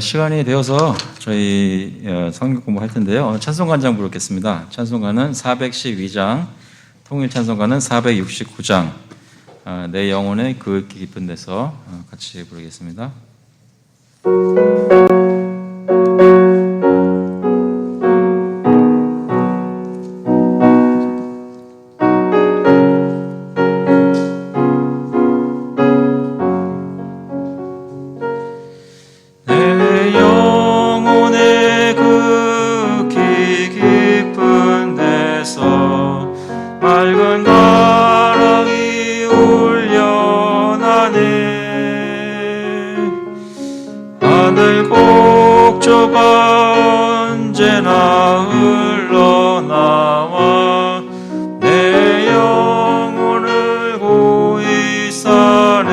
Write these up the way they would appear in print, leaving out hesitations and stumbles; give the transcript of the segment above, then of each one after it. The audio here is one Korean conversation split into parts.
시간이 되어서 저희 성경 공부할 텐데요. 오늘 찬송가장 부르겠습니다. 찬송가는 412장, 통일 찬송가는 469장, 내 영혼의 그 깊은 데서 같이 부르겠습니다. 언제나 흘러나와 내 영혼을 고이 싸네.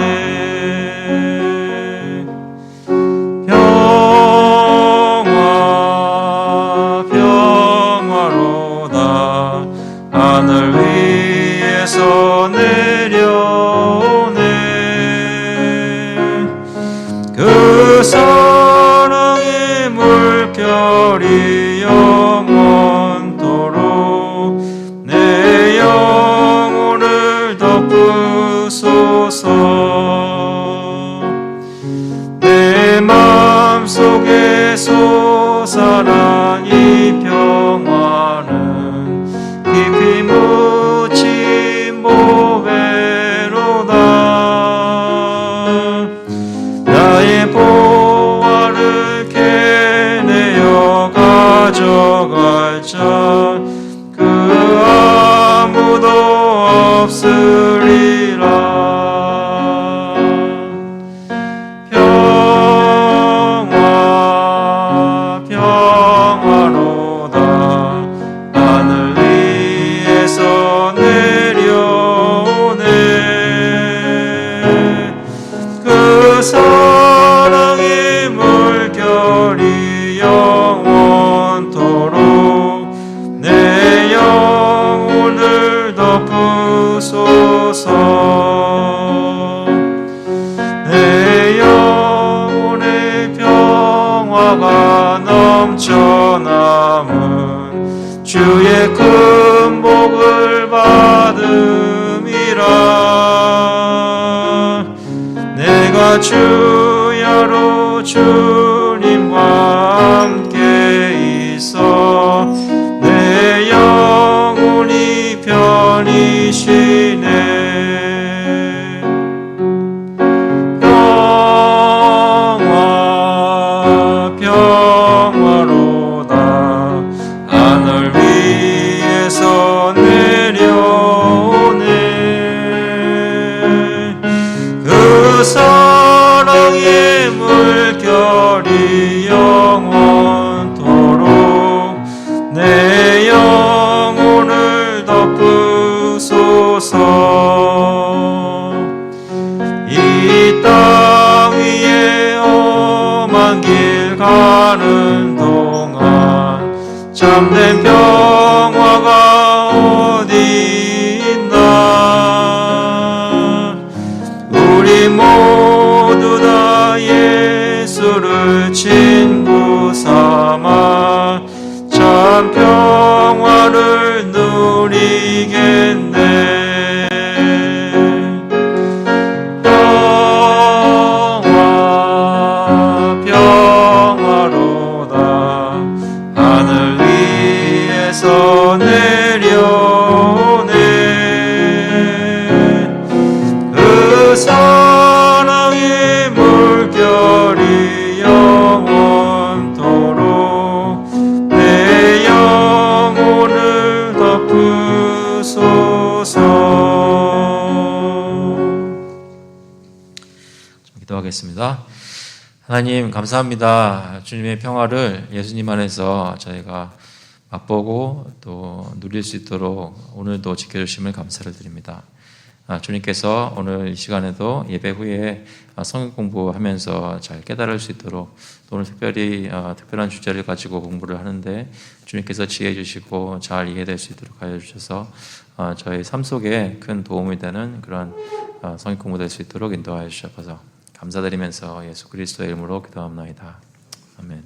평화 평화로다 하늘 위에서 내려오네. 그 사랑의 물결이 영원토록 내 영혼을 덮으소서. 내 마음속에 솟아난 이 평화는 깊이 묻힌 보배로다. 나의 보화를 캐내어 가져갈 자 그 아무도 없으리라. 평화 평화로다 하늘 위에서 내려오네. 그 사랑의 물결이 영원토록 내 영혼을 덮으소서. 내 영혼의 평화가 넘쳐남은 주의 큰 복을 받음이라. 내가 주야로 주님과 함께 있어 내 영혼이 편히 쉬네. 평화 평화로다 하늘 위에서 내려오네. 그 사랑의 물결이 영원토록 내 영혼을 덮으소서. 이 땅 위에 험한 길 가는 동안 참된 평화가 어디 있나. 우리 모두 다 예수를 친구 삼아 참 평화를 누리겠네. 평화 평화로다 하늘 위에서 내려오네. 그 사랑의 물결이 영원토록 내 영혼을 덮으소서. 기도하겠습니다. 하나님 감사합니다. 주님의 평화를 예수님 안에서 저희가 맛보고 또 누릴 수 있도록 오늘도 지켜주심을 감사를 드립니다. 주님께서 오늘 이 시간에도 예배 후에 성경 공부하면서 잘 깨달을 수 있도록 또 오늘 특별히 특별한 주제를 가지고 공부를 하는데 주님께서 지혜 주시고 잘 이해될 수 있도록 하여 주셔서 저희 삶 속에 큰 도움이 되는 그런 성경 공부 될 수 있도록 인도하여 주셔서 감사드리면서 예수 그리스도의 이름으로 기도합나이다. 아멘.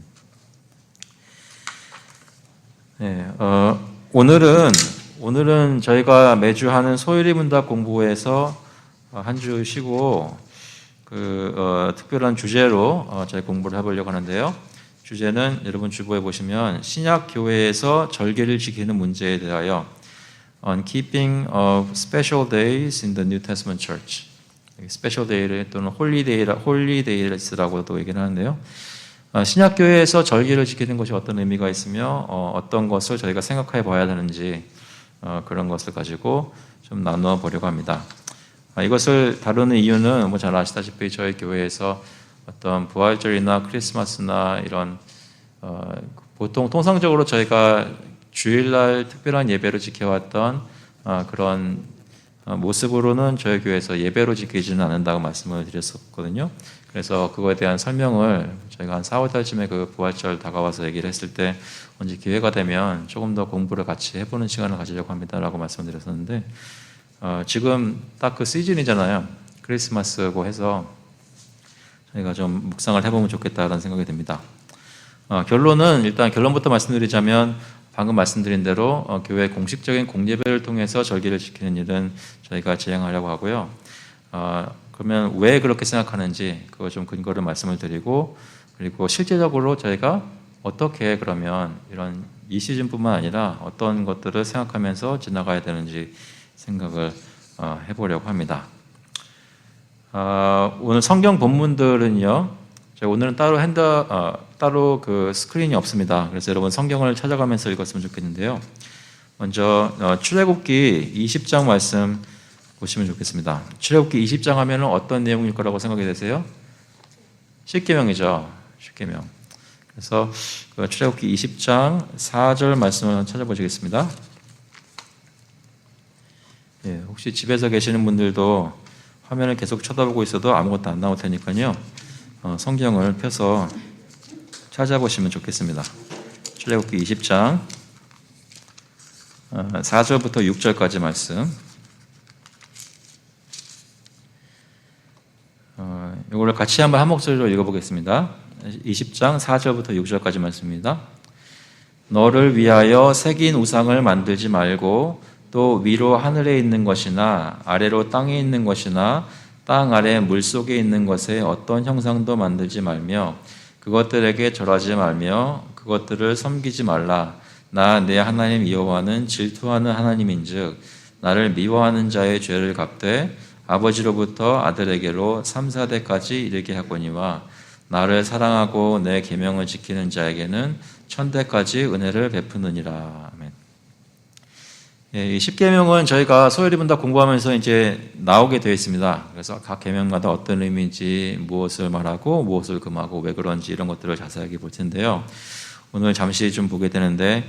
네, 오늘은 저희가 매주 하는 소일이 문답 공부에서 한 주 쉬고 특별한 주제로 저희 공부를 해보려고 하는데요. 주제는 여러분 주보에 보시면 신약 교회에서 절기를 지키는 문제에 대하여 On keeping of special days in the New Testament Church. 스페셜 데이를 또는 홀리데이라고도 얘기를 하는데요. 신약 교회에서 절기를 지키는 것이 어떤 의미가 있으며 어떤 것을 저희가 생각해 봐야 되는지 그런 것을 가지고 좀 나누어 보려고 합니다. 이것을 다루는 이유는 뭐 잘 아시다시피 저희 교회에서 어떤 부활절이나 크리스마스나 이런 보통 통상적으로 저희가 주일날 특별한 예배로 지켜왔던 그런 모습으로는 저희 교회에서 예배로 지키지는 않는다고 말씀을 드렸었거든요. 그래서 그거에 대한 설명을 저희가 한 4월 달쯤에 그 부활절 다가와서 얘기를 했을 때 언제 기회가 되면 조금 더 공부를 같이 해보는 시간을 가지려고 합니다라고 말씀을 드렸었는데 지금 딱 그 시즌이잖아요. 크리스마스고 해서 저희가 좀 묵상을 해보면 좋겠다라는 생각이 듭니다. 결론은 일단 결론부터 말씀드리자면 방금 말씀드린 대로 교회 공식적인 공예배를 통해서 절기를 지키는 일은 저희가 진행하려고 하고요. 그러면 왜 그렇게 생각하는지 그거 좀 근거를 말씀을 드리고 그리고 실제적으로 저희가 어떻게 그러면 이 시즌뿐만 아니라 어떤 것들을 생각하면서 지나가야 되는지 생각을 해보려고 합니다. 오늘 성경 본문들은요. 제가 오늘은 따로 그 스크린이 없습니다. 그래서 여러분 성경을 찾아가면서 읽었으면 좋겠는데요. 먼저 출애굽기 20장 말씀 보시면 좋겠습니다. 출애굽기 20장 하면은 어떤 내용일 거라고 생각이 되세요? 십계명이죠. 십계명. 그래서 그 출애굽기 20장 4절 말씀을 찾아보시겠습니다. 예, 혹시 집에서 계시는 분들도 화면을 계속 쳐다보고 있어도 아무것도 안 나올 테니까요. 성경을 펴서 찾아보시면 좋겠습니다. 출애굽기 20장 4절부터 6절까지 말씀. 이거를 같이 한번 한 목소리로 읽어보겠습니다. 20장 4절부터 6절까지 말씀입니다. 너를 위하여 새긴 우상을 만들지 말고 또 위로 하늘에 있는 것이나 아래로 땅에 있는 것이나 땅 아래 물속에 있는 것에 어떤 형상도 만들지 말며 그것들에게 절하지 말며 그것들을 섬기지 말라. 나 내 하나님 여호와는 질투하는 하나님인즉 나를 미워하는 자의 죄를 갚되 아버지로부터 아들에게로 3, 4대까지 이르게 하거니와 나를 사랑하고 내 계명을 지키는 자에게는 1000대까지 은혜를 베푸느니라. 아멘. 이 십계명은 저희가 소요리 분다 공부하면서 이제 나오게 되어 있습니다. 그래서 각 계명마다 어떤 의미인지, 무엇을 말하고 무엇을 금하고 왜 그런지 이런 것들을 자세하게 볼 텐데요. 오늘 잠시 좀 보게 되는데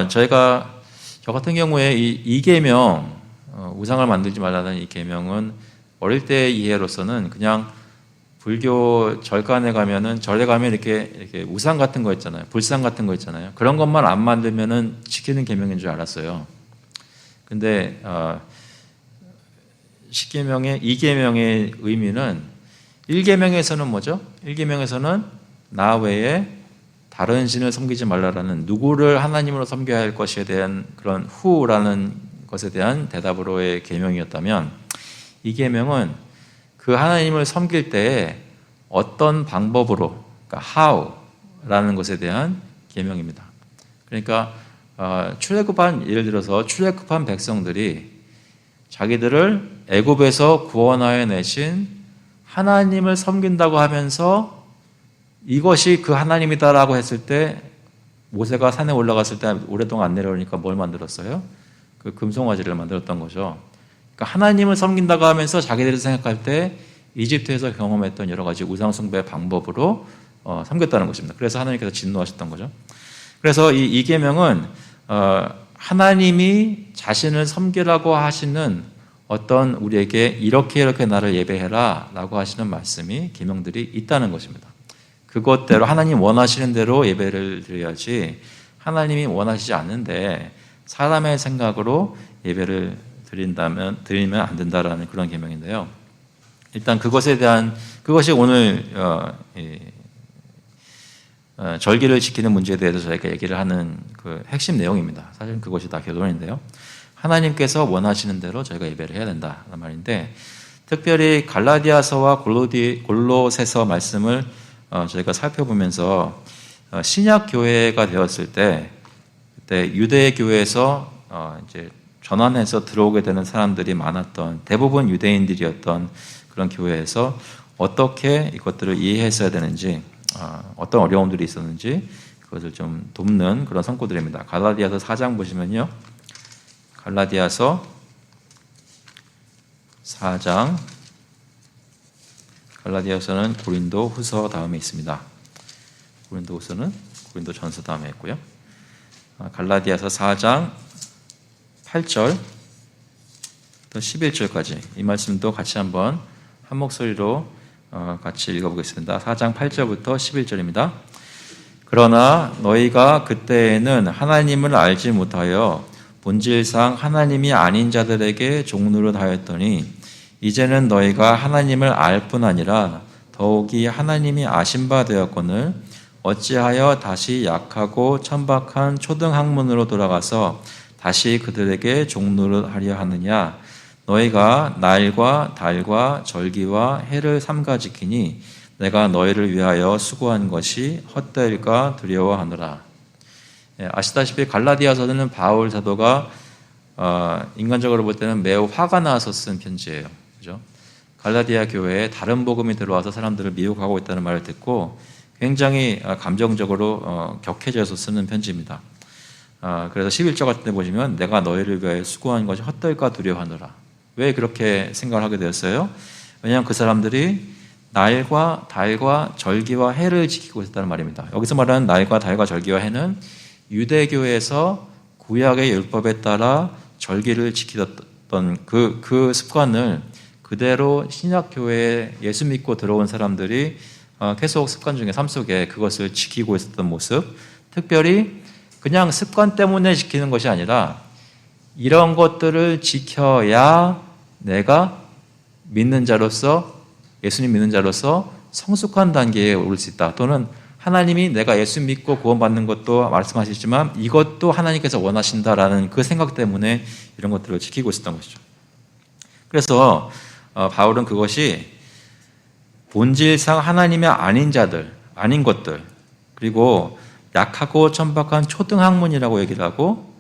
저 같은 경우에 이 계명 우상을 만들지 말라는 이 계명은 어릴 때 이해로서는 그냥 불교 절간에 가면은 절에 가면 이렇게 우상 같은 거 있잖아요. 불상 같은 거 있잖아요. 그런 것만 안 만들면은 지키는 계명인 줄 알았어요. 근데 십계명의 2계명의 의미는 1계명에서는 뭐죠? 1계명에서는 나 외에 다른 신을 섬기지 말라라는 누구를 하나님으로 섬겨야 할 것에 대한 그런 후라는 것에 대한 대답으로의 계명이었다면 2계명은 그 하나님을 섬길 때 어떤 방법으로 그러니까 how라는 것에 대한 계명입니다. 그러니까 예를 들어서 출애굽한 백성들이 자기들을 애굽에서 구원하여 내신 하나님을 섬긴다고 하면서 이것이 그 하나님이다라고 했을 때 모세가 산에 올라갔을 때 오랫동안 안 내려오니까 뭘 만들었어요? 그 금송아지를 만들었던 거죠. 그러니까 하나님을 섬긴다고 하면서 자기들이 생각할 때 이집트에서 경험했던 여러 가지 우상숭배 방법으로 섬겼다는 것입니다. 그래서 하나님께서 진노하셨던 거죠. 그래서 이 계명은 하나님이 자신을 섬기라고 하시는 어떤 우리에게 이렇게 나를 예배해라 라고 하시는 말씀이 계명들이 있다는 것입니다. 그것대로 하나님 원하시는 대로 예배를 드려야지 하나님이 원하시지 않는데 사람의 생각으로 예배를 드리면 안 된다라는 그런 계명인데요. 일단 그것이 오늘 절기를 지키는 문제에 대해서 저희가 얘기를 하는 그 핵심 내용입니다. 사실 그것이 다 결론인데요. 하나님께서 원하시는 대로 저희가 예배를 해야 된다는 말인데, 특별히 갈라디아서와 골로새서 말씀을 저희가 살펴보면서 신약 교회가 되었을 때, 그때 유대 교회에서 이제 전환해서 들어오게 되는 사람들이 많았던, 대부분 유대인들이었던 그런 교회에서 어떻게 이것들을 이해했어야 되는지, 어떤 어려움들이 있었는지 그것을 좀 돕는 그런 선고들입니다. 갈라디아서 4장 보시면요, 갈라디아서 4장, 갈라디아서는 고린도 후서 다음에 있습니다. 고린도 후서는 고린도 전서 다음에 있고요. 갈라디아서 4장 8절 또 11절까지 이 말씀도 같이 한번 한 목소리로 같이 읽어보겠습니다. 4장 8절부터 11절입니다. 그러나 너희가 그때에는 하나님을 알지 못하여 본질상 하나님이 아닌 자들에게 종노릇하였더니 이제는 너희가 하나님을 알 뿐 아니라 더욱이 하나님이 아신 바 되었거늘 어찌하여 다시 약하고 천박한 초등학문으로 돌아가서 다시 그들에게 종노릇하려 하느냐. 너희가 날과 달과 절기와 해를 삼가 지키니 내가 너희를 위하여 수고한 것이 헛되일까 두려워하노라. 아시다시피 갈라디아서는 바울 사도가 인간적으로 볼 때는 매우 화가 나서 쓴 편지예요. 그죠? 갈라디아 교회에 다른 복음이 들어와서 사람들을 미혹하고 있다는 말을 듣고 굉장히 감정적으로 격해져서 쓰는 편지입니다. 그래서 11절 같은 데 보시면 내가 너희를 위하여 수고한 것이 헛되일까 두려워하노라. 왜 그렇게 생각을 하게 되었어요? 왜냐하면 그 사람들이 날과 달과 절기와 해를 지키고 있었다는 말입니다. 여기서 말하는 날과 달과 절기와 해는 유대교에서 구약의 율법에 따라 절기를 지키던 그 습관을 그대로 신약교회에 예수 믿고 들어온 사람들이 계속 습관 중에 삶 속에 그것을 지키고 있었던 모습, 특별히 그냥 습관 때문에 지키는 것이 아니라 이런 것들을 지켜야 내가 믿는 자로서, 예수님 믿는 자로서 성숙한 단계에 오를 수 있다. 또는 하나님이 내가 예수 믿고 구원받는 것도 말씀하시지만 이것도 하나님께서 원하신다라는 그 생각 때문에 이런 것들을 지키고 있었던 것이죠. 그래서 바울은 그것이 본질상 하나님이 아닌 자들, 아닌 것들, 그리고 약하고 천박한 초등학문이라고 얘기를 하고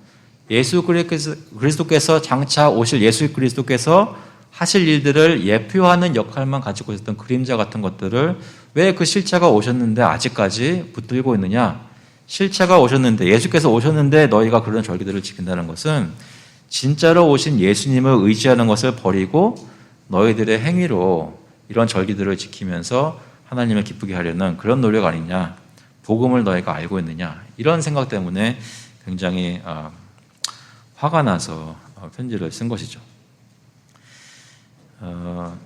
예수 그리스도께서 장차 오실 예수 그리스도께서 하실 일들을 예표하는 역할만 가지고 있었던 그림자 같은 것들을 왜 그 실체가 오셨는데 아직까지 붙들고 있느냐? 실체가 오셨는데, 예수께서 오셨는데 너희가 그런 절기들을 지킨다는 것은 진짜로 오신 예수님을 의지하는 것을 버리고 너희들의 행위로 이런 절기들을 지키면서 하나님을 기쁘게 하려는 그런 노력 아니냐? 복음을 너희가 알고 있느냐? 이런 생각 때문에 굉장히 화가 나서 편지를 쓴 것이죠. 한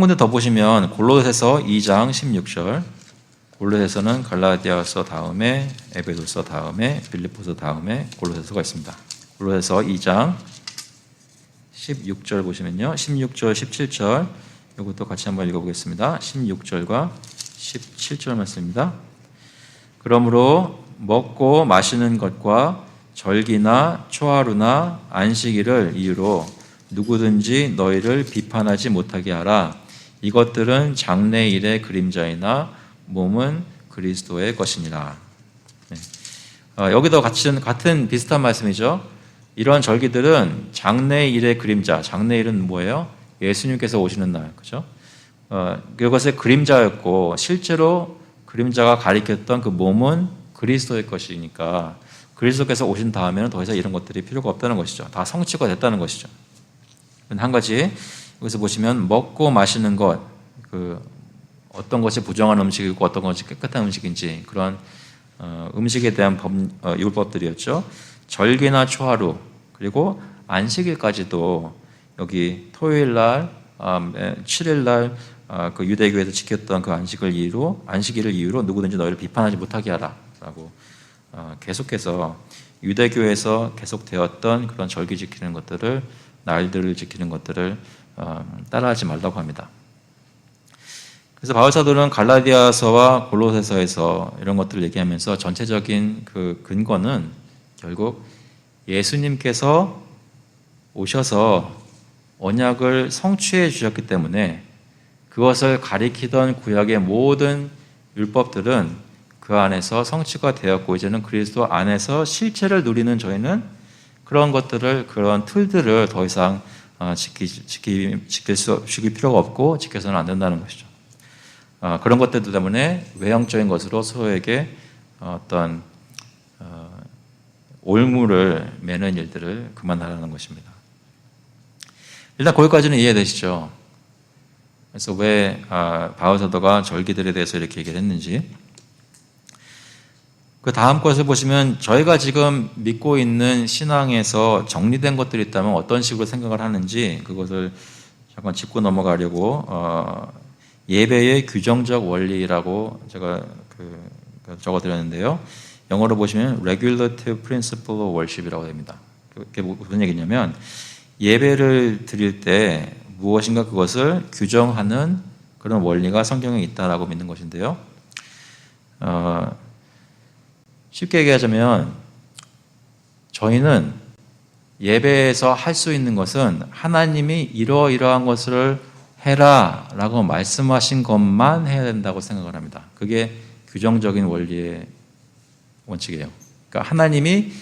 군데 더 보시면 골로새서 2장 16절, 골로새서는 갈라디아서 다음에 에베소서 다음에 빌립보서 다음에 골로새서가 있습니다. 골로새서 2장 16절 보시면요, 16절 17절 이것도 같이 한번 읽어보겠습니다. 16절과 17절 말씀입니다. 그러므로 먹고 마시는 것과 절기나 초하루나 안식일을 이유로 누구든지 너희를 비판하지 못하게 하라. 이것들은 장래일의 그림자이나 몸은 그리스도의 것이니라. 여기도 같은 비슷한 말씀이죠. 이러한 절기들은 장래일의 그림자, 장래일은 뭐예요? 예수님께서 오시는 날, 그죠? 그것의 그림자였고 실제로 그림자가 가리켰던 그 몸은 그리스도의 것이니까 그리스도께서 오신 다음에는 더 이상 이런 것들이 필요가 없다는 것이죠. 다 성취가 됐다는 것이죠. 한 가지 여기서 보시면 먹고 마시는 것, 어떤 것이 부정한 음식이고 어떤 것이 깨끗한 음식인지 그런 음식에 대한 율법들이었죠. 절기나 초하루 그리고 안식일까지도 여기 토요일날, 7일날 그 유대교에서 지켰던 그 안식일을 이유로 누구든지 너희를 비판하지 못하게 하라라고 계속해서 유대교에서 계속되었던 그런 절기 지키는 것들을, 날들을 지키는 것들을 따라하지 말라고 합니다. 그래서 바울 사도는 갈라디아서와 골로새서에서 이런 것들을 얘기하면서 전체적인 그 근거는 결국 예수님께서 오셔서 언약을 성취해 주셨기 때문에 그것을 가리키던 구약의 모든 율법들은 그 안에서 성취가 되었고 이제는 그리스도 안에서 실체를 누리는 저희는 그런 것들을, 그런 틀들을 더 이상 지킬 필요가 없고 지켜서는 안 된다는 것이죠. 그런 것들 때문에 외형적인 것으로 서로에게 어떤 올무를 매는 일들을 그만하라는 것입니다. 일단 거기까지는 이해되시죠? 그래서 왜 바울 사도가 절기들에 대해서 이렇게 얘기를 했는지. 그 다음 것을 보시면 저희가 지금 믿고 있는 신앙에서 정리된 것들이 있다면 어떤 식으로 생각을 하는지 그것을 잠깐 짚고 넘어가려고 예배의 규정적 원리라고 제가 적어드렸는데요. 영어로 보시면 regulative principle of worship이라고 됩니다. 그게 무슨 얘기냐면 예배를 드릴 때 무엇인가 그것을 규정하는 그런 원리가 성경에 있다라고 믿는 것인데요. 쉽게 얘기하자면 저희는 예배에서 할 수 있는 것은 하나님이 이러이러한 것을 해라 라고 말씀하신 것만 해야 된다고 생각을 합니다. 그게 규정적인 원리의 원칙이에요. 그러니까 하나님이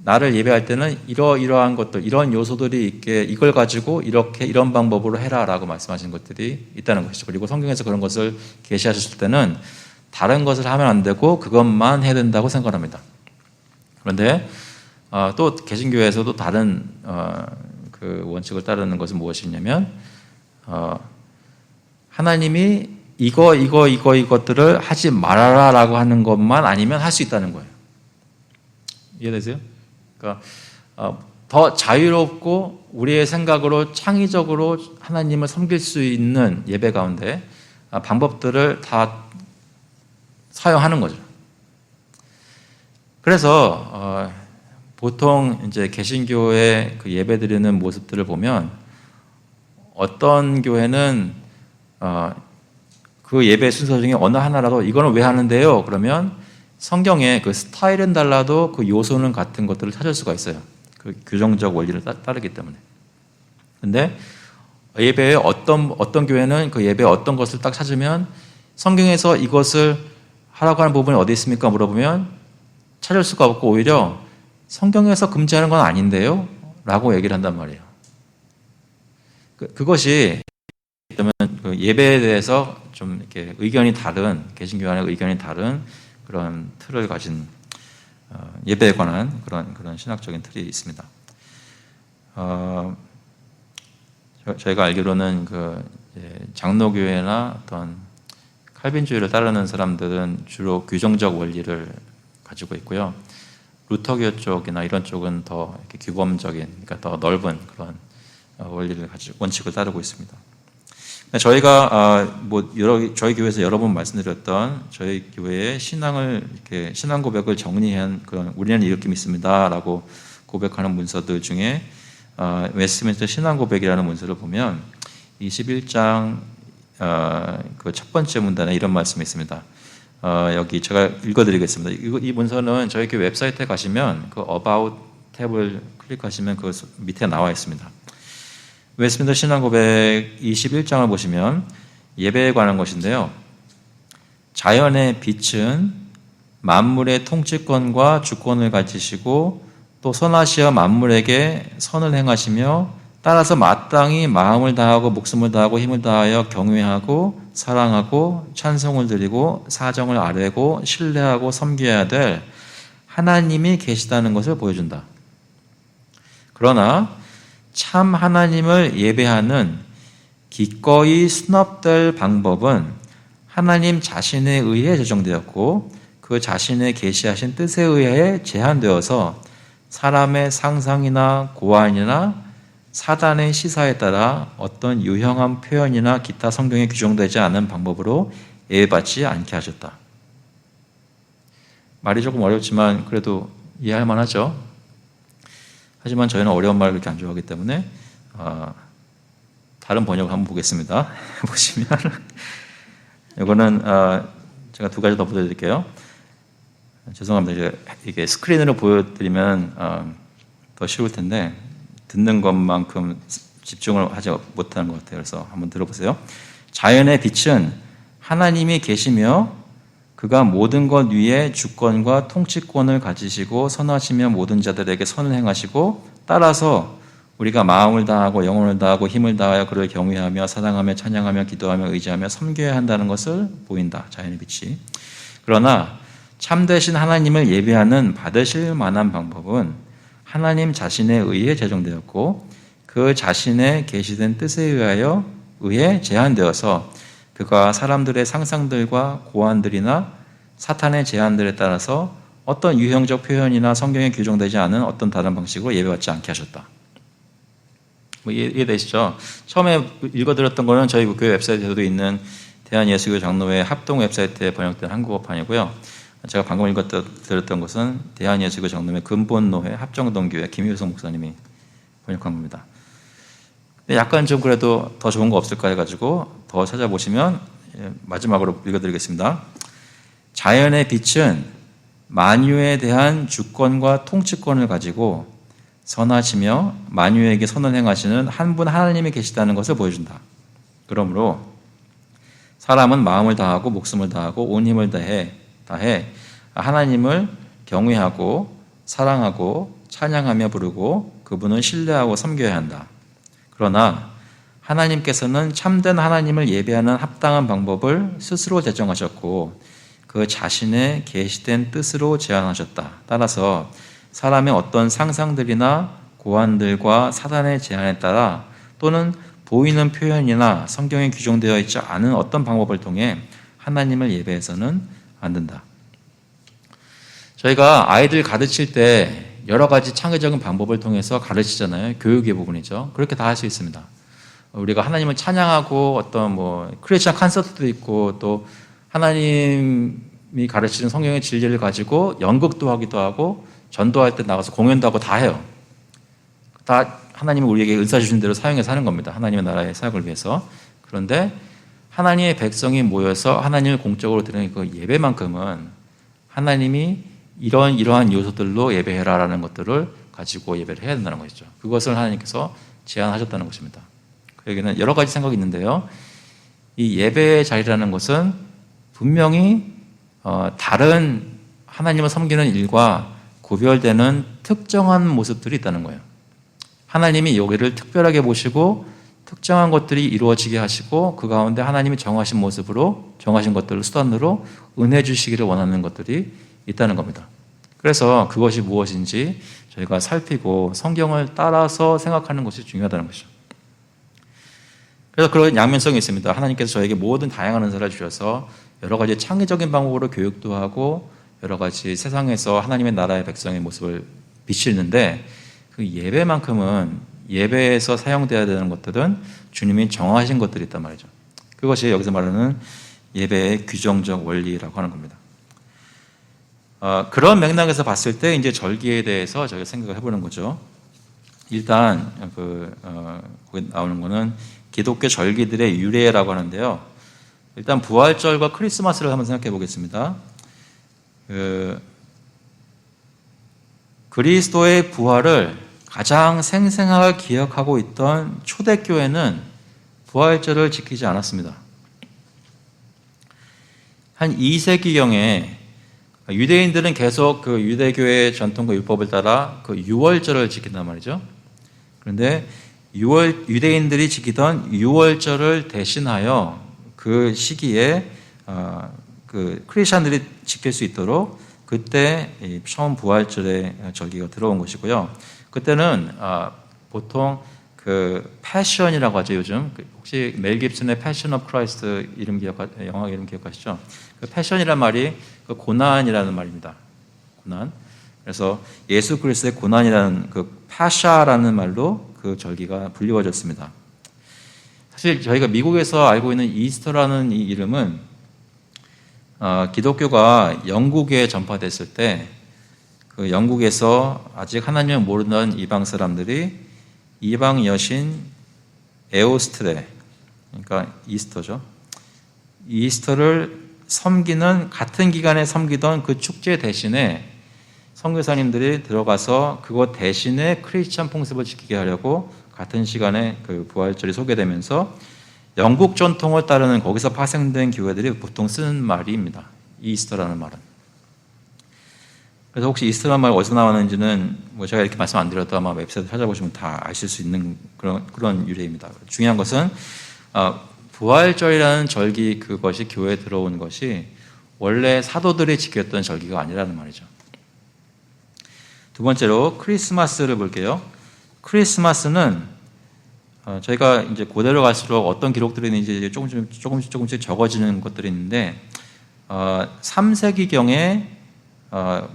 나를 예배할 때는 이러이러한 것들, 이런 요소들이 있게 이걸 가지고 이렇게 이런 방법으로 해라 라고 말씀하신 것들이 있다는 것이죠. 그리고 성경에서 그런 것을 계시하셨을 때는 다른 것을 하면 안 되고 그것만 해야 된다고 생각합니다. 그런데 또 개신교에서도 다른 그 원칙을 따르는 것은 무엇이냐면 하나님이 이것들을 하지 말아라 라고 하는 것만 아니면 할 수 있다는 거예요. 이해되세요? 그러니까 더 자유롭고 우리의 생각으로 창의적으로 하나님을 섬길 수 있는 예배 가운데 방법들을 다 사용하는 거죠. 그래서 보통 이제 개신교의 그 예배 드리는 모습들을 보면 어떤 교회는 그 예배 순서 중에 어느 하나라도 이거는 왜 하는데요? 그러면 성경에 그 스타일은 달라도 그 요소는 같은 것들을 찾을 수가 있어요. 그 규정적 원리를 따르기 때문에. 근데 예배에 어떤 교회는 그 예배에 어떤 것을 딱 찾으면 성경에서 이것을 하라고 하는 부분이 어디 있습니까? 물어보면 찾을 수가 없고 오히려 성경에서 금지하는 건 아닌데요? 라고 얘기를 한단 말이에요. 그것이 그 예배에 대해서 좀 이렇게 의견이 다른, 개신교 안에 의견이 다른 그런 틀을 가진 예배에 관한 그런 신학적인 틀이 있습니다. 저희가 알기로는 그 장로교회나 어떤 칼빈주의를 따르는 사람들은 주로 규정적 원리를 가지고 있고요. 루터교 쪽이나 이런 쪽은 더 이렇게 규범적인, 그러니까 더 넓은 그런 원리를 가지고 원칙을 따르고 있습니다. 저희가 저희 교회에서 여러 번 말씀드렸던 저희 교회의 신앙을 이렇게 신앙 고백을 정리한 그런 우리는 이렇게 믿습니다라고 고백하는 문서들 중에 웨스트민스터 신앙 고백이라는 문서를 보면 21장 그 첫 번째 문단에 이런 말씀이 있습니다. 여기 제가 읽어드리겠습니다. 이 문서는 저희 교회 웹사이트에 가시면 그 About 탭을 클릭하시면 그 밑에 나와 있습니다. 웨스트민스터 신앙 고백 21장을 보시면 예배에 관한 것인데요. 자연의 빛은 만물의 통치권과 주권을 가지시고 또 선하시어 만물에게 선을 행하시며 따라서 마땅히 마음을 다하고 목숨을 다하고 힘을 다하여 경외하고 사랑하고 찬송을 드리고 사정을 아뢰고 신뢰하고 섬겨야 될 하나님이 계시다는 것을 보여준다. 그러나 참 하나님을 예배하는 기꺼이 수납될 방법은 하나님 자신에 의해 제정되었고 그 자신의 계시하신 뜻에 의해 제한되어서 사람의 상상이나 고안이나 사단의 시사에 따라 어떤 유형한 표현이나 기타 성경에 규정되지 않은 방법으로 예배받지 않게 하셨다. 말이 조금 어렵지만 그래도 이해할 만하죠. 하지만 저희는 어려운 말을 그렇게 안 좋아하기 때문에 다른 번역을 한번 보겠습니다. 보시면 이거는 제가 두 가지 더 보여드릴게요. 죄송합니다. 이게 스크린으로 보여드리면 더 쉬울 텐데 듣는 것만큼 집중을 하지 못하는 것 같아요. 그래서 한번 들어보세요. 자연의 빛은 하나님이 계시며 그가 모든 것 위에 주권과 통치권을 가지시고 선하시며 모든 자들에게 선을 행하시고 따라서 우리가 마음을 다하고 영혼을 다하고 힘을 다하여 그를 경외하며 사랑하며 찬양하며 기도하며 의지하며 섬겨야 한다는 것을 보인다. 자연의 빛이. 그러나 참되신 하나님을 예배하는 받으실 만한 방법은 하나님 자신에 의해 제정되었고 그 자신의 계시된 뜻에 의해 제한되어서 그가 사람들의 상상들과 고안들이나 사탄의 제한들에 따라서 어떤 유형적 표현이나 성경에 규정되지 않은 어떤 다른 방식으로 예배받지 않게 하셨다. 뭐 이해되시죠? 처음에 읽어드렸던 거는 저희 교회 웹사이트에도 있는 대한예수교 장로회 합동 웹사이트에 번역된 한국어판이고요. 제가 방금 읽어드렸던 것은 대한예수교 장로회 근본노회 합정동교회 김효성 목사님이 번역한 겁니다. 근데 약간 좀 그래도 더 좋은 거 없을까 해가지고 더 찾아보시면 마지막으로 읽어드리겠습니다. 자연의 빛은 만유에 대한 주권과 통치권을 가지고 선하시며 만유에게 선을 행하시는 한 분 하나님이 계시다는 것을 보여준다. 그러므로 사람은 마음을 다하고 목숨을 다하고 온 힘을 다해 하나님을 경외하고 사랑하고 찬양하며 부르고 그분을 신뢰하고 섬겨야 한다. 그러나 하나님께서는 참된 하나님을 예배하는 합당한 방법을 스스로 제정하셨고 그 자신의 계시된 뜻으로 제안하셨다. 따라서 사람의 어떤 상상들이나 고안들과 사단의 제안에 따라 또는 보이는 표현이나 성경에 규정되어 있지 않은 어떤 방법을 통해 하나님을 예배해서는 안 된다. 저희가 아이들 가르칠 때 여러 가지 창의적인 방법을 통해서 가르치잖아요. 교육의 부분이죠. 그렇게 다 할 수 있습니다. 우리가 하나님을 찬양하고 어떤 크리스천 콘서트도 있고 또 하나님이 가르치는 성경의 진리를 가지고 연극도 하기도 하고 전도할 때 나가서 공연도 하고 다 해요. 다 하나님이 우리에게 은사 주신 대로 사용해서 하는 겁니다. 하나님의 나라의 사역을 위해서. 그런데 하나님의 백성이 모여서 하나님을 공적으로 드리는 그 예배만큼은 하나님이 이러한 요소들로 예배해라라는 것들을 가지고 예배를 해야 된다는 것이죠. 그것을 하나님께서 제안하셨다는 것입니다. 여기는 여러 가지 생각이 있는데요. 이 예배의 자리라는 것은 분명히 다른 하나님을 섬기는 일과 구별되는 특정한 모습들이 있다는 거예요. 하나님이 여기를 특별하게 보시고 특정한 것들이 이루어지게 하시고 그 가운데 하나님이 정하신 모습으로 정하신 것들을 수단으로 은혜 주시기를 원하는 것들이 있다는 겁니다. 그래서 그것이 무엇인지 저희가 살피고 성경을 따라서 생각하는 것이 중요하다는 것이죠. 그래서 그런 양면성이 있습니다. 하나님께서 저에게 모든 다양한 은사를 주셔서 여러 가지 창의적인 방법으로 교육도 하고 여러 가지 세상에서 하나님의 나라의 백성의 모습을 비치는데 그 예배만큼은 예배에서 사용되어야 되는 것들은 주님이 정하신 것들이 있단 말이죠. 그것이 여기서 말하는 예배의 규정적 원리라고 하는 겁니다. 그런 맥락에서 봤을 때 이제 절기에 대해서 저희가 생각을 해보는 거죠. 일단 거기 나오는 거는 기독교 절기들의 유래라고 하는데요. 일단 부활절과 크리스마스를 한번 생각해 보겠습니다. 그리스도의 부활을 가장 생생하게 기억하고 있던 초대교회는 부활절을 지키지 않았습니다. 한 2세기경에 유대인들은 계속 그 유대교의 전통과 율법을 따라 그 유월절을 지킨단 말이죠. 그런데 유대인들이 지키던 유월절을 대신하여 그 시기에 그 크리스천들이 지킬 수 있도록 그때 처음 부활절의 절기가 들어온 것이고요. 그때는 보통 그 패션이라고 하죠. 요즘 혹시 멜 깁슨의 패션 오브 크라이스트 영화 이름 기억하시죠? 그 패션이란 말이 그 고난이라는 말입니다. 고난. 그래서 예수 그리스도의 고난이라는 그 파샤라는 말로 그 절기가 불리워졌습니다. 사실 저희가 미국에서 알고 있는 이스터라는 이 이름은 기독교가 영국에 전파됐을 때 그 영국에서 아직 하나님을 모르는 이방 사람들이 이방 여신 에오스트레, 그러니까 이스터죠. 이스터를 섬기는 같은 기간에 섬기던 그 축제 대신에 선교사님들이 들어가서 그것 대신에 크리스천 풍습을 지키게 하려고 같은 시간에 그 부활절이 소개되면서 영국 전통을 따르는 거기서 파생된 교회들이 보통 쓰는 말입니다. 이스터라는 말은. 그래서 혹시 이스터라는 말 어디서 나왔는지는 뭐 제가 이렇게 말씀 안 드려도 아마 웹사이트 찾아보시면 다 아실 수 있는 그런 유래입니다. 중요한 것은 부활절이라는 절기 그것이 교회에 들어온 것이 원래 사도들이 지켰던 절기가 아니라는 말이죠. 두 번째로 크리스마스를 볼게요. 크리스마스는 저희가 이제 고대로 갈수록 어떤 기록들이 이제 조금씩 적어지는 것들이 있는데 3세기경에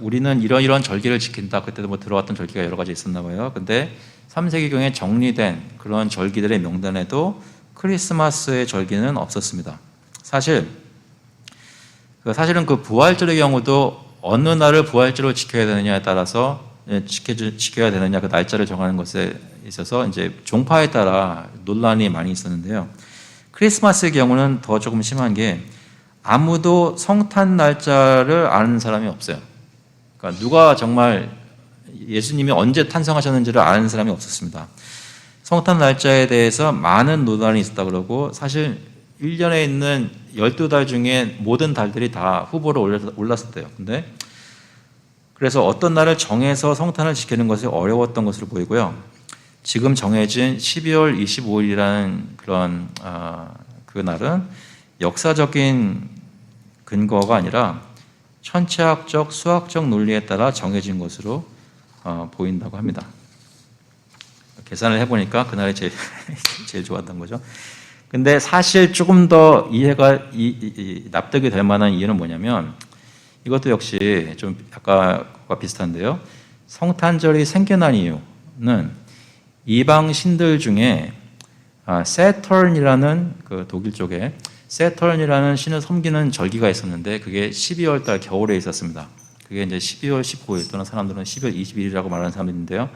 우리는 이런 절기를 지킨다. 그때도 뭐 들어왔던 절기가 여러 가지 있었나 봐요. 근데 3세기경에 정리된 그런 절기들의 명단에도 크리스마스의 절기는 없었습니다. 사실은 그 부활절의 경우도 어느 날을 부활절로 지켜야 되느냐에 따라서 지켜야 되느냐 그 날짜를 정하는 것에 있어서 이제 종파에 따라 논란이 많이 있었는데요. 크리스마스의 경우는 더 조금 심한 게 아무도 성탄 날짜를 아는 사람이 없어요. 그러니까 누가 정말 예수님이 언제 탄생하셨는지를 아는 사람이 없었습니다. 성탄 날짜에 대해서 많은 논란이 있었다 그러고 사실 1년에 있는 12달 중에 모든 달들이 다 후보로 올랐었대요. 근데 그래서 어떤 날을 정해서 성탄을 지키는 것이 어려웠던 것으로 보이고요. 지금 정해진 12월 25일이라는 그런 그 날은 역사적인 근거가 아니라 천체학적, 수학적 논리에 따라 정해진 것으로 보인다고 합니다. 계산을 해보니까 그날이 제일 좋았던 거죠. 근데 사실 조금 더 이해가 납득이 될 만한 이유는 뭐냐면 이것도 역시 좀 아까와 비슷한데요. 성탄절이 생겨난 이유는 이방 신들 중에 세턴이라는 그 독일 쪽에 세턴이라는 신을 섬기는 절기가 있었는데 그게 12월 달 겨울에 있었습니다. 그게 이제 12월 19일 또는 사람들은 12월 20일이라고 말하는 사람인데요.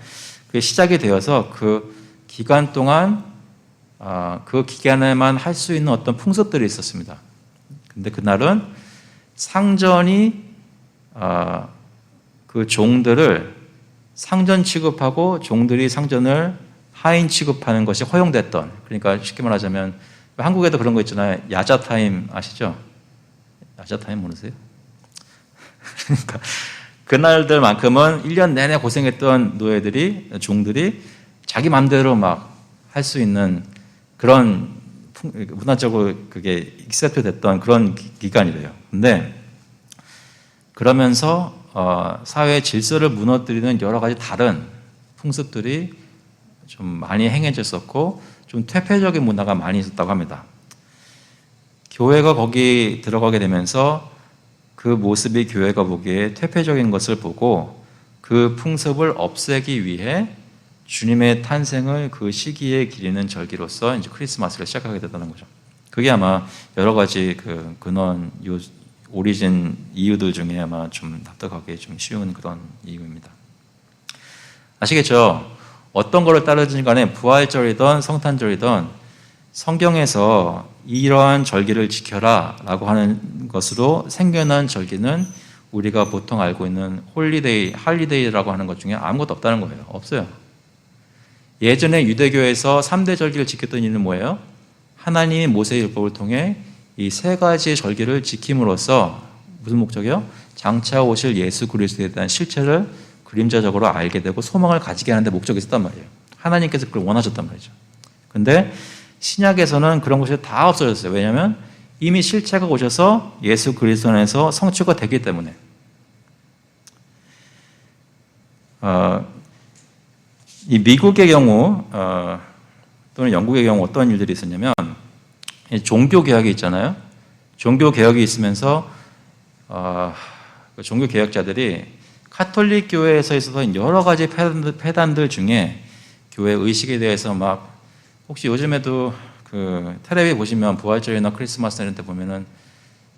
그게 시작이 되어서 그 기간 동안 그 기간에만 할 수 있는 어떤 풍습들이 있었습니다. 근데 그날은 상전이 그 종들을 상전 취급하고 종들이 상전을 하인 취급하는 것이 허용됐던, 그러니까 쉽게 말하자면 한국에도 그런 거 있잖아요. 야자타임 아시죠? 야자타임 모르세요? 그러니까 그날들만큼은 1년 내내 고생했던 노예들이, 종들이 자기 마음대로 막 할 수 있는 그런 문화적으로 그게 익셉트 됐던 그런 기간이래요. 근데 그러면서 사회의 질서를 무너뜨리는 여러 가지 다른 풍습들이 좀 많이 행해졌었고 좀 퇴폐적인 문화가 많이 있었다고 합니다. 교회가 거기 들어가게 되면서 그 모습이 교회가 보기에 퇴폐적인 것을 보고 그 풍습을 없애기 위해 주님의 탄생을 그 시기에 기리는 절기로서 이제 크리스마스를 시작하게 됐다는 거죠. 그게 아마 여러 가지 그 근원, 오리진 이유들 중에 아마 좀 납득하기 좀 쉬운 그런 이유입니다. 아시겠죠? 어떤 거를 따르든 간에 부활절이든 성탄절이든 성경에서 이러한 절기를 지켜라 라고 하는 것으로 생겨난 절기는 우리가 보통 알고 있는 홀리데이, 할리데이라고 하는 것 중에 아무것도 없다는 거예요. 없어요. 예전에 유대교에서 3대 절기를 지켰던 이유는 뭐예요? 하나님이 모세의 율법을 통해 이 세 가지의 절기를 지킴으로써 무슨 목적이요? 장차 오실 예수 그리스도에 대한 실체를 그림자적으로 알게 되고 소망을 가지게 하는 데 목적이 있었단 말이에요. 하나님께서 그걸 원하셨단 말이죠. 근데 신약에서는 그런 것이 다 없어졌어요. 왜냐하면 이미 실체가 오셔서 예수 그리스도 안에서 성취가 되기 때문에. 이 미국의 경우 또는 영국의 경우 어떤 일들이 있었냐면 종교 개혁이 있잖아요. 종교 개혁이 있으면서 그 종교 개혁자들이 카톨릭 교회에서 있어서 여러 가지 폐단들 중에 교회 의식에 대해서 막 혹시 요즘에도 그 텔레비 보시면 부활절이나 크리스마스 이런 때 보면은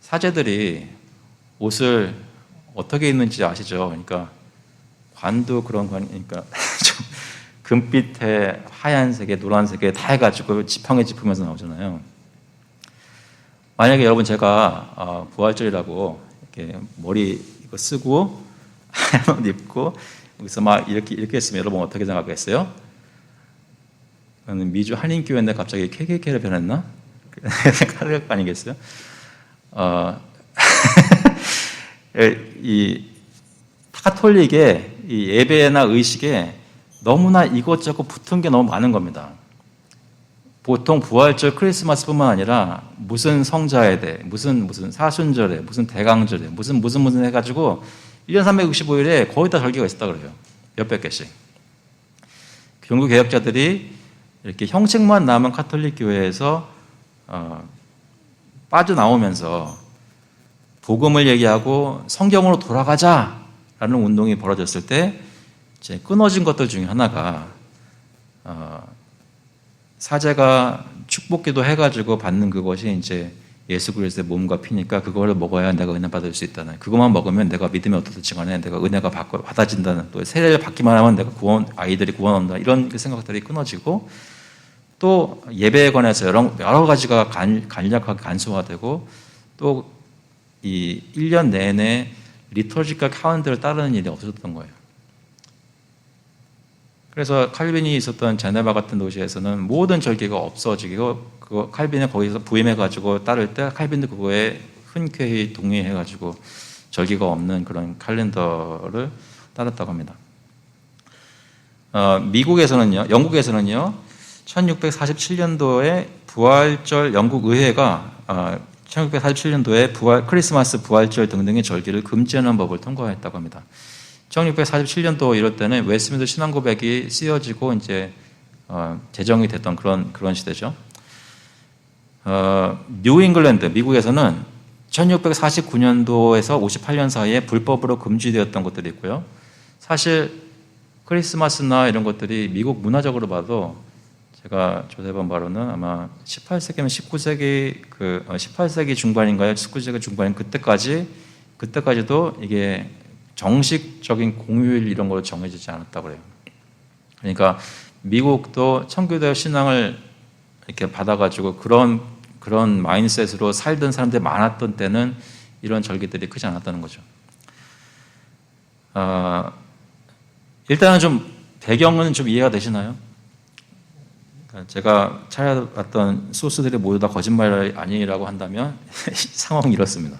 사제들이 옷을 어떻게 입는지 아시죠? 그러니까 관도 그런 관이니까 좀 금빛에 하얀색에 노란색에 다 해가지고 지팡이 짚으면서 나오잖아요. 만약에 여러분 제가 부활절이라고 이렇게 머리 이거 쓰고 하얀 옷 입고 여기서 막 이렇게 했으면 여러분 어떻게 생각하겠어요? 미주 한인교회인데 갑자기 KKK를 변했나? 생각할 거 아니겠어요? 이 카톨릭의 이 예배나 의식에 너무나 이것저것 붙은 게 너무 많은 겁니다. 보통 부활절 크리스마스뿐만 아니라 무슨 성자에 대해, 무슨 사순절에, 무슨 대강절에, 무슨 해가지고 1년 365일에 거의 다 절기가 있었다 그래요. 몇백 개씩. 종교 개혁자들이 이렇게 형식만 남은 카톨릭 교회에서 빠져나오면서 복음을 얘기하고 성경으로 돌아가자라는 운동이 벌어졌을 때 이제 끊어진 것들 중에 하나가 사제가 축복기도 해가지고 받는 그것이 이제 예수 그리스도의 몸과 피니까 그거를 먹어야 내가 은혜 받을 수 있다는, 그것만 먹으면 내가 믿음이 어떻든지 간에 내가 은혜가 받아진다는, 또 세례를 받기만 하면 내가 아이들이 구원 얻는다, 이런 생각들이 끊어지고, 또 예배에 관해서 여러 가지가 간략하게 간소화되고, 또 이 1년 내내 리터지컬 카운트를 따르는 일이 없었던 거예요. 그래서 칼빈이 있었던 제네바 같은 도시에서는 모든 절기가 없어지고, 그거 칼빈이 거기서 부임해가지고 따를 때 칼빈도 그거에 흔쾌히 동의해가지고 절기가 없는 그런 칼렌더를 따랐다고 합니다. 영국에서는요 1647년도에 부활절, 영국 의회가 1647년도에 크리스마스, 부활절 등등의 절기를 금지하는 법을 통과했다고 합니다. 1647년도 이럴 때는 웨스트민스터 신앙고백이 쓰여지고 이제 제정이 됐던 그런 시대죠. 뉴잉글랜드, 미국에서는 1649년도에서 58년 사이에 불법으로 금지되었던 것들이 있고요. 사실 크리스마스나 이런 것들이 미국 문화적으로 봐도 제가 조사해본 바로는 아마 18세기면 19세기 18세기 중반인가요? 19세기 중반인 그때까지도 이게 정식적인 공휴일 이런 걸로 정해지지 않았다고 그래요. 그러니까 미국도 청교도 신앙을 이렇게 받아가지고 그런 마인드셋으로 살던 사람들이 많았던 때는 이런 절기들이 크지 않았다는 거죠. 일단은 좀 배경은 좀 이해가 되시나요? 제가 찾아봤던 소스들이 모두 다 거짓말이 아니라고 한다면 상황이 이렇습니다.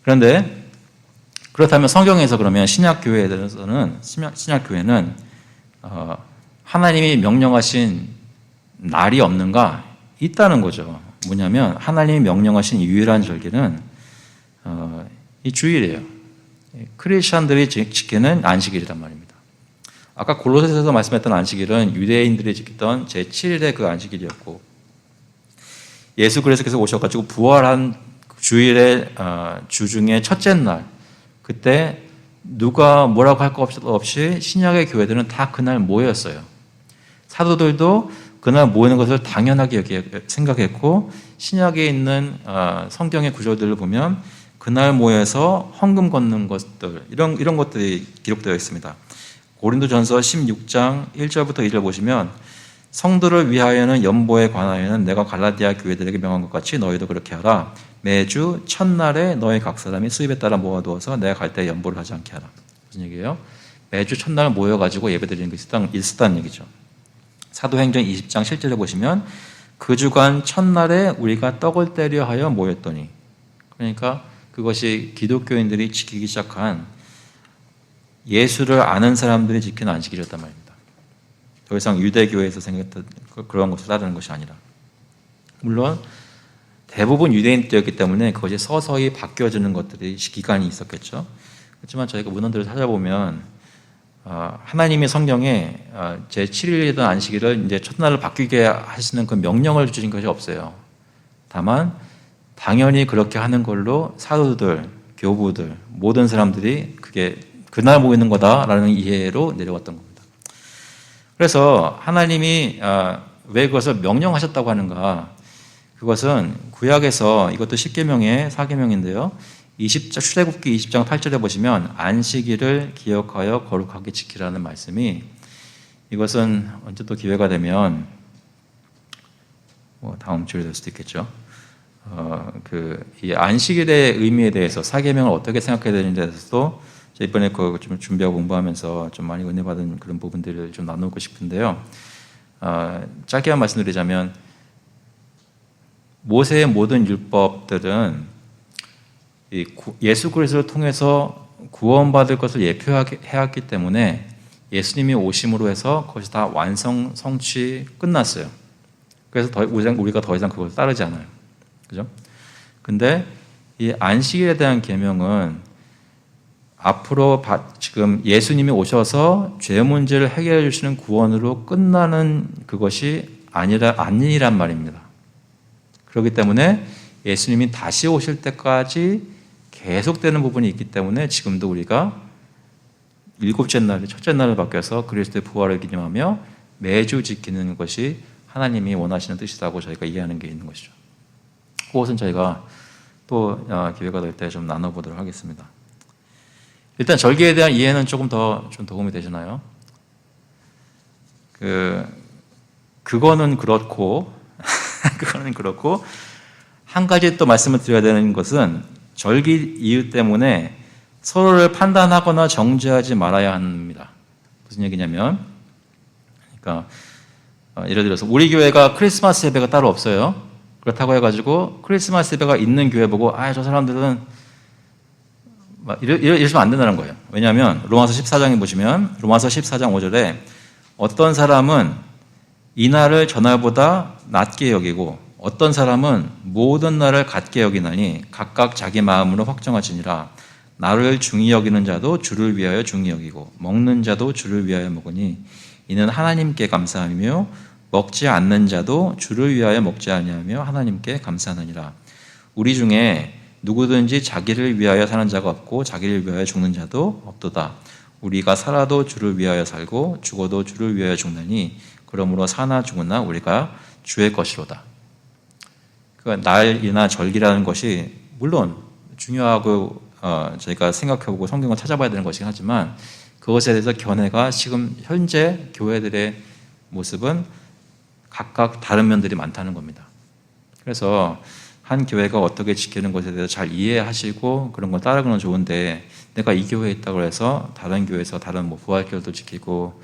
그런데 그렇다면 성경에서 그러면 신약교회에서는 신약교회는 하나님이 명령하신 날이 없는가? 있다는 거죠. 뭐냐면 하나님이 명령하신 유일한 절기는 이 주일이에요. 크리스천들이 지키는 안식일이란 말입니다. 아까 골로새서에서 말씀했던 안식일은 유대인들이 지키던 제7일의 그 안식일이었고, 예수 그리스도께서 오셔가지고 부활한 주일의 주 중에 첫째 날, 그때 누가 뭐라고 할 것 없이 신약의 교회들은 다 그날 모였어요. 사도들도 그날 모이는 것을 당연하게 생각했고, 신약에 있는 성경의 구조들을 보면 그날 모여서 헌금 걷는 것들, 이런 것들이 기록되어 있습니다. 고린도전서 16장 1절부터 2절 보시면, 성도를 위하여는 연보에 관하여는 내가 갈라디아 교회들에게 명한 것 같이 너희도 그렇게 하라. 매주 첫날에 너희 각 사람이 수입에 따라 모아두어서 내가 갈 때 연보를 하지 않게 하라. 무슨 얘기예요? 매주 첫날 모여가지고 예배드리는 게 있었다는 얘기죠. 사도행전 20장 7절에 보시면 그 주간 첫날에 우리가 떡을 떼려 하여 모였더니, 그러니까 그것이 기독교인들이 지키기 시작한 예수를 아는 사람들이 지키는 안식일이었단 말입니다. 더 이상 유대교회에서 생겼던 그런 것을 따르는 것이 아니라, 물론 대부분 유대인들이었기 때문에 그것이 서서히 바뀌어지는 것들이 기간이 있었겠죠. 그렇지만 저희가 문헌들을 찾아보면 하나님이 성경에 제7일이던 안식일을 이제 첫날을 바뀌게 하시는 그 명령을 주신 것이 없어요. 다만 당연히 그렇게 하는 걸로 사도들, 교부들, 모든 사람들이 그게 그날 모이는 거다라는 이해로 내려왔던 겁니다. 그래서 하나님이 왜 그것을 명령하셨다고 하는가? 그것은 구약에서, 이것도 십계명의 4계명인데요. 출애굽기 20장 8절에 보시면 안식일을 기억하여 거룩하게 지키라는 말씀이 이것은 언제 또 기회가 되면 다음 주에 될 수도 있겠죠. 이 안식일의 의미에 대해서 사계명을 어떻게 생각해야 되는지에 대해서도 이번에 좀 준비하고 공부하면서 좀 많이 은혜 받은 그런 부분들을 좀 나누고 싶은데요. 짧게만 말씀드리자면 모세의 모든 율법들은 예수 그리스도를 통해서 구원받을 것을 예표해왔기 때문에 예수님이 오심으로 해서 그것이 다 성취 끝났어요. 그래서 우리가 더 이상 그걸 따르지 않아요. 그죠? 근데 이 안식일에 대한 계명은 앞으로 지금 예수님이 오셔서 죄 문제를 해결해 주시는 구원으로 끝나는 그것이 아니란 말입니다. 그렇기 때문에 예수님이 다시 오실 때까지 계속되는 부분이 있기 때문에 지금도 우리가 일곱째 날, 첫째 날을 바뀌어서 그리스도의 부활을 기념하며 매주 지키는 것이 하나님이 원하시는 뜻이라고 저희가 이해하는 게 있는 것이죠. 그것은 저희가 또 기회가 될 때 좀 나눠보도록 하겠습니다. 일단 절기에 대한 이해는 조금 더 좀 도움이 되시나요? 그거는 그렇고 한 가지 또 말씀을 드려야 되는 것은 절기 이유 때문에 서로를 판단하거나 정죄하지 말아야 합니다. 무슨 얘기냐면, 그러니까 예를 들어서 우리 교회가 크리스마스 예배가 따로 없어요. 그렇다고 해가지고 크리스마스 예배가 있는 교회 보고 저 사람들은 이러시면 안 된다는 거예요. 왜냐하면 로마서 14장에 보시면 로마서 14장 5절에 어떤 사람은 이날을 전날보다 낮게 여기고 어떤 사람은 모든 날을 같게 여기나니 각각 자기 마음으로 확정하시니라. 나를 중히 여기는 자도 주를 위하여 중히 여기고 먹는 자도 주를 위하여 먹으니 이는 하나님께 감사하며 먹지 않는 자도 주를 위하여 먹지 아니하며 하나님께 감사하느니라. 우리 중에 누구든지 자기를 위하여 사는 자가 없고 자기를 위하여 죽는 자도 없도다. 우리가 살아도 주를 위하여 살고 죽어도 주를 위하여 죽나니 그러므로 사나 죽으나 우리가 주의 것이로다. 그러니까 날이나 절기라는 것이 물론 중요하고 저희가 생각해보고 성경을 찾아봐야 되는 것이긴 하지만 그것에 대해서 견해가 지금 현재 교회들의 모습은 각각 다른 면들이 많다는 겁니다. 그래서 한 교회가 어떻게 지키는 것에 대해서 잘 이해하시고 그런 걸 따르는 건 좋은데 내가 이 교회에 있다고 해서 다른 교회에서 다른 부활절도 지키고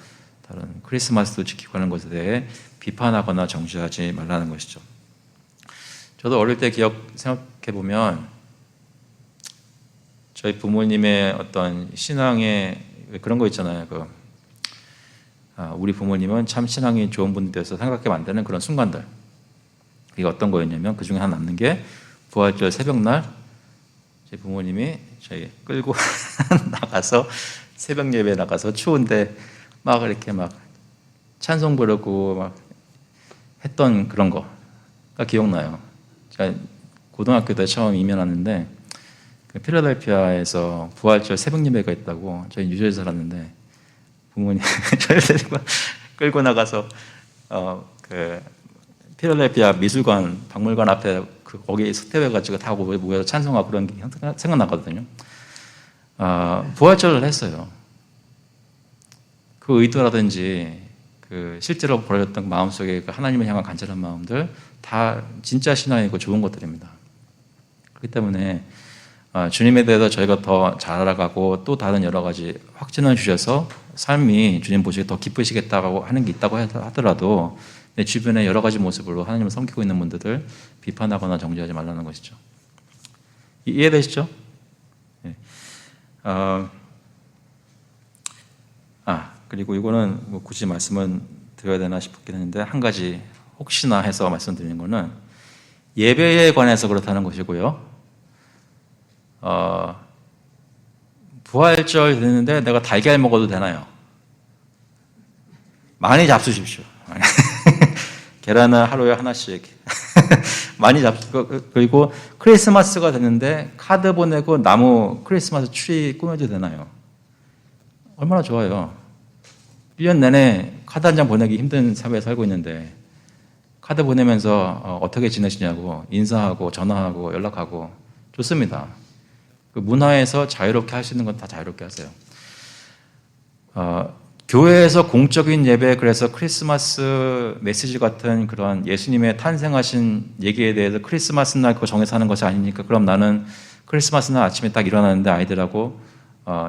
다른 크리스마스도 지키고 하는 것에 대해 비판하거나 정죄하지 말라는 것이죠. 저도 어릴 때 생각해보면 저희 부모님의 어떤 신앙의 그런 거 있잖아요. 우리 부모님은 참 신앙이 좋은 분들에서 생각하게 만드는 그런 순간들. 이게 어떤 거였냐면 그 중에 하나 남는 게 부활절 새벽날 제 부모님이 저희 끌고 나가서 새벽 예배 나가서 추운데 막 이렇게 막 찬송 부르고 막 했던 그런 거가 기억나요. 제가 고등학교 때 처음 이민 왔는데 필라델피아에서 부활절 새벽 예배가 있다고 저희 뉴저지 살았는데 부모님 저를 데리고 끌고 나가서 필라델피아 미술관 박물관 앞에 거기 스텝해가지고 타고 모여서 찬송하고 그런 게 생각나거든요. 부활절을 했어요. 그 의도라든지 실제로 벌어졌던 마음속에 하나님을 향한 간절한 마음들 다 진짜 신앙이고 좋은 것들입니다. 그렇기 때문에 주님에 대해서 저희가 더 잘 알아가고 또 다른 여러 가지 확신을 주셔서 삶이 주님 보시기에 더 기쁘시겠다고 하는 게 있다고 하더라도 내 주변에 여러 가지 모습으로 하나님을 섬기고 있는 분들을 비판하거나 정죄하지 말라는 것이죠. 이해되시죠? 네. 그리고 이거는 굳이 말씀은 드려야 되나 싶긴 했는데 한 가지 혹시나 해서 말씀드리는 거는 예배에 관해서 그렇다는 것이고요. 부활절 되는데 내가 달걀 먹어도 되나요? 많이 잡수십시오. 계란을 하루에 하나씩 많이 잡수고 그리고 크리스마스가 됐는데 카드 보내고 나무 크리스마스 트리 꾸며도 되나요? 얼마나 좋아요. 1년 내내 카드 한 장 보내기 힘든 사회에 살고 있는데 카드 보내면서 어떻게 지내시냐고 인사하고 전화하고 연락하고 좋습니다. 문화에서 자유롭게 할 수 있는 건 다 자유롭게 하세요. 교회에서 공적인 예배, 그래서 크리스마스 메시지 같은 그런 예수님의 탄생하신 얘기에 대해서 크리스마스 날 그거 정해서 하는 것이 아니니까 그럼 나는 크리스마스 날 아침에 딱 일어나는데 아이들하고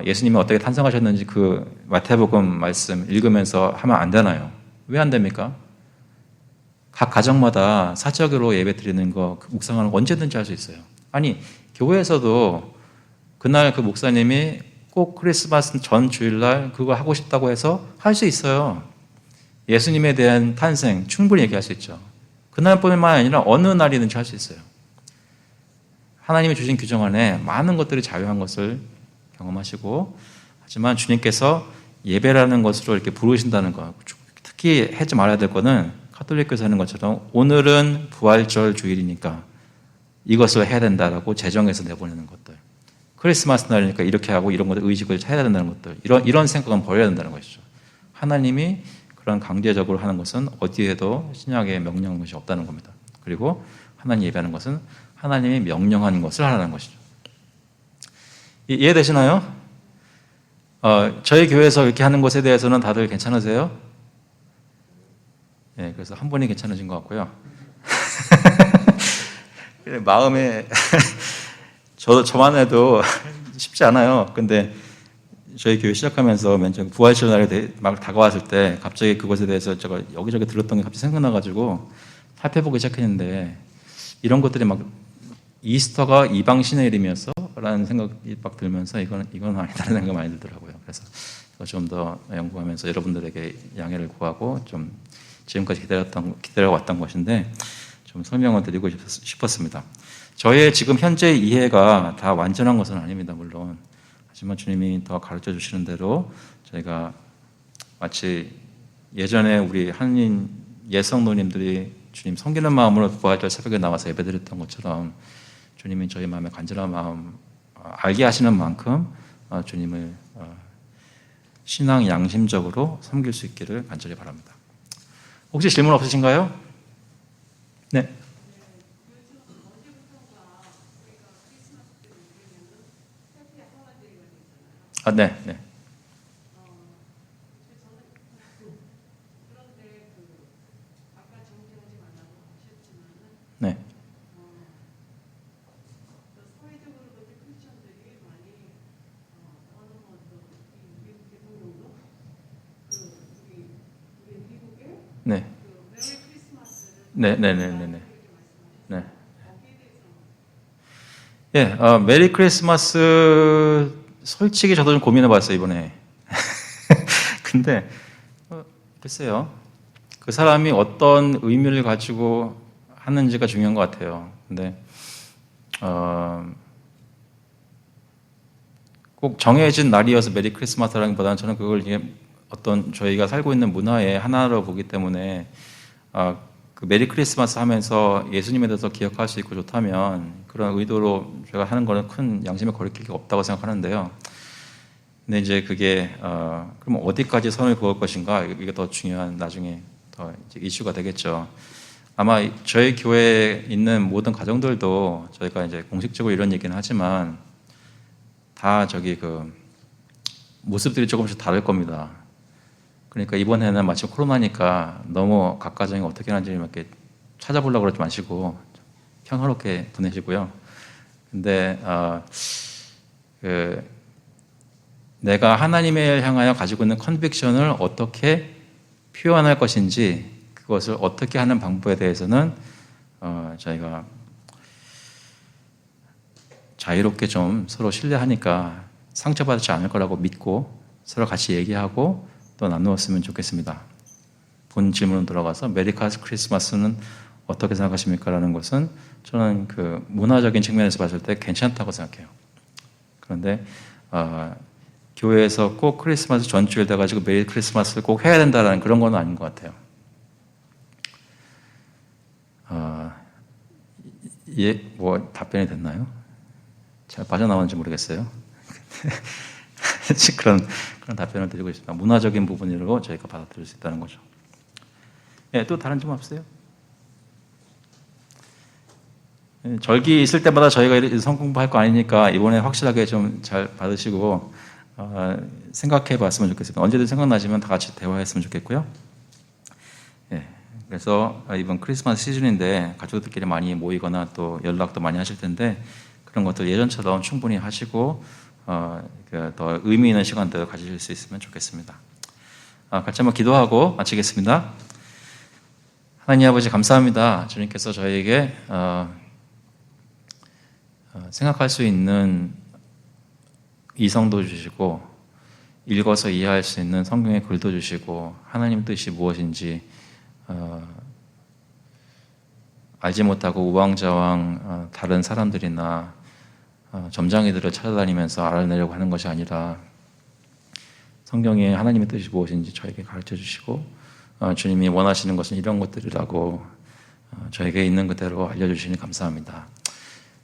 예수님이 어떻게 탄생하셨는지 그 마태복음 말씀 읽으면서 하면 안 되나요? 왜 안 됩니까? 각 가정마다 사적으로 예배 드리는 거, 그 묵상하는 거 언제든지 할 수 있어요. 아니, 교회에서도 그날 그 목사님이 꼭 크리스마스 전 주일날 그거 하고 싶다고 해서 할 수 있어요. 예수님에 대한 탄생 충분히 얘기할 수 있죠. 그날뿐만 아니라 어느 날이든지 할 수 있어요. 하나님이 주신 규정 안에 많은 것들이 자유한 것을 경험하시고, 하지만 주님께서 예배라는 것으로 이렇게 부르신다는 거, 특히 하지 말아야 될 거는 카톨릭교에서 하는 것처럼 오늘은 부활절 주일이니까 이것을 해야 된다라고 제정해서 내보내는 것들, 크리스마스 날이니까 이렇게 하고 이런 것들 의식을 해야 된다는 것들, 이런 생각은 버려야 된다는 것이죠. 하나님이 그런 강제적으로 하는 것은 어디에도 신약에 명령한 것이 없다는 겁니다. 그리고 하나님 예배하는 것은 하나님이 명령하는 것을 하라는 것이죠. 이해되시나요? 저희 교회에서 이렇게 하는 것에 대해서는 다들 괜찮으세요? 네, 그래서 한 분이 괜찮으신 것 같고요. 마음에 저만 해도 쉽지 않아요. 근데 저희 교회 시작하면서 맨 처음 부활절 날에 막 다가왔을 때 갑자기 그것에 대해서 제가 여기저기 들었던 게 갑자기 생각나가지고 살펴보기 시작했는데, 이런 것들이 막 이스터가 이방신의 이름이었어? 라는 생각이 막 들면서 이건 아니다라는 생각이 많이 들더라고요. 그래서 좀 더 연구하면서 여러분들에게 양해를 구하고 좀 지금까지 기다려왔던 것인데 좀 설명을 드리고 싶었습니다. 저의 지금 현재 이해가 다 완전한 것은 아닙니다, 물론. 하지만 주님이 더 가르쳐 주시는 대로 저희가 마치 예전에 우리 한인 예성노님들이 주님 섬기는 마음으로 부활절 새벽에 나와서 예배드렸던 것처럼 주님이 저희 마음에 간절한 마음 알게 하시는 만큼 주님을 신앙 양심적으로 섬길 수 있기를 간절히 바랍니다. 혹시 질문 없으신가요? 네. 네, 네. 네. 네. 네, 네, 네, 네, 네. 네. 예, 메리 크리스마스 솔직히 저도 좀 고민해봤어요 이번에. 근데 글쎄요, 그 사람이 어떤 의미를 가지고 하는지가 중요한 것 같아요. 근데 꼭 정해진 날이어서 메리 크리스마스라기보다는 저는 그걸 이게 어떤 저희가 살고 있는 문화의 하나로 보기 때문에 그 메리 크리스마스 하면서 예수님에 대해서 기억할 수 있고 좋다면 그런 의도로 제가 하는 거는 큰 양심에 거리낄 게 없다고 생각하는데요. 근데 이제 그게 그럼 어디까지 선을 그을 것인가, 이게 더 중요한 나중에 더 이제 이슈가 되겠죠. 아마 저희 교회에 있는 모든 가정들도 저희가 이제 공식적으로 이런 얘기는 하지만 다 그 모습들이 조금씩 다를 겁니다. 그러니까 이번에는 마침 코로나니까 너무 각 가정이 어떻게 하는지 이렇게 찾아보려고 그러지 마시고 평화롭게 보내시고요. 근데 내가 하나님을 향하여 가지고 있는 컨빅션을 어떻게 표현할 것인지, 그것을 어떻게 하는 방법에 대해서는 저희가 자유롭게 좀 서로 신뢰하니까 상처받지 않을 거라고 믿고 서로 같이 얘기하고 또 나누었으면 좋겠습니다. 본 질문으로 돌아가서 메리 크리스마스는 어떻게 생각하십니까? 라는 것은 저는 그 문화적인 측면에서 봤을 때 괜찮다고 생각해요. 그런데 교회에서 꼭 크리스마스 전주일 돼가지고 메리 크리스마스를 꼭 해야 된다는 그런 건 아닌 것 같아요. 뭐 답변이 됐나요? 잘 빠져나왔는지 모르겠어요. 그런 답변을 드리고 있습니다. 문화적인 부분으로 저희가 받아들일 수 있다는 거죠. 네, 또 다른 질문 없어요? 절기 있을 때마다 저희가 성공부할 거 아니니까 이번에 확실하게 좀 잘 받으시고 생각해 봤으면 좋겠습니다. 언제든 생각나시면 다 같이 대화했으면 좋겠고요. 예, 그래서 이번 크리스마스 시즌인데 가족들끼리 많이 모이거나 또 연락도 많이 하실 텐데 그런 것도 예전처럼 충분히 하시고 더 의미 있는 시간들을 가지실 수 있으면 좋겠습니다. 같이 한번 기도하고 마치겠습니다. 하나님 아버지 감사합니다. 주님께서 저희에게 생각할 수 있는 이성도 주시고 읽어서 이해할 수 있는 성경의 글도 주시고 하나님 뜻이 무엇인지 알지 못하고 우왕좌왕 다른 사람들이나 점장이들을 찾아다니면서 알아내려고 하는 것이 아니라 성경에 하나님의 뜻이 무엇인지 저에게 가르쳐 주시고 주님이 원하시는 것은 이런 것들이라고 저에게 있는 그대로 알려주시니 감사합니다.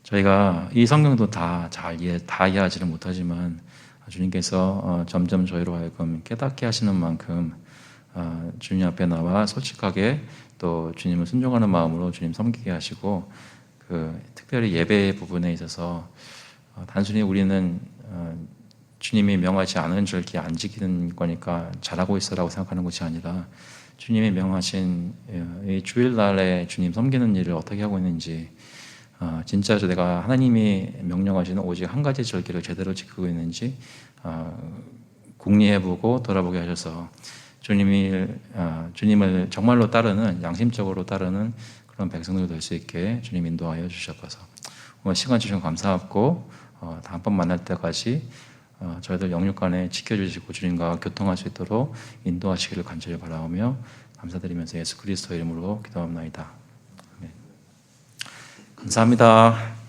저희가 이 성경도 다 이해하지는 못하지만 주님께서 점점 저희로 하여금 깨닫게 하시는 만큼 주님 앞에 나와 솔직하게 또 주님을 순종하는 마음으로 주님 섬기게 하시고 특별히 예배 부분에 있어서 단순히 우리는 주님이 명하지 않은 절기 안 지키는 거니까 잘하고 있어라고 생각하는 것이 아니라 주님이 명하신 이 주일날에 주님 섬기는 일을 어떻게 하고 있는지 진짜 내가 하나님이 명령하시는 오직 한 가지 절기를 제대로 지키고 있는지 궁리해보고 돌아보게 하셔서 주님을 정말로 따르는 양심적으로 따르는 그런 백성들 될 수 있게 주님 인도하여 주셔서 오늘 시간 주셔서 감사하고 다음번 만날 때까지 저희들 영육간에 지켜주시고 주님과 교통할 수 있도록 인도하시기를 간절히 바라오며 감사드리면서 예수 그리스도 이름으로 기도합니다. 감사합니다.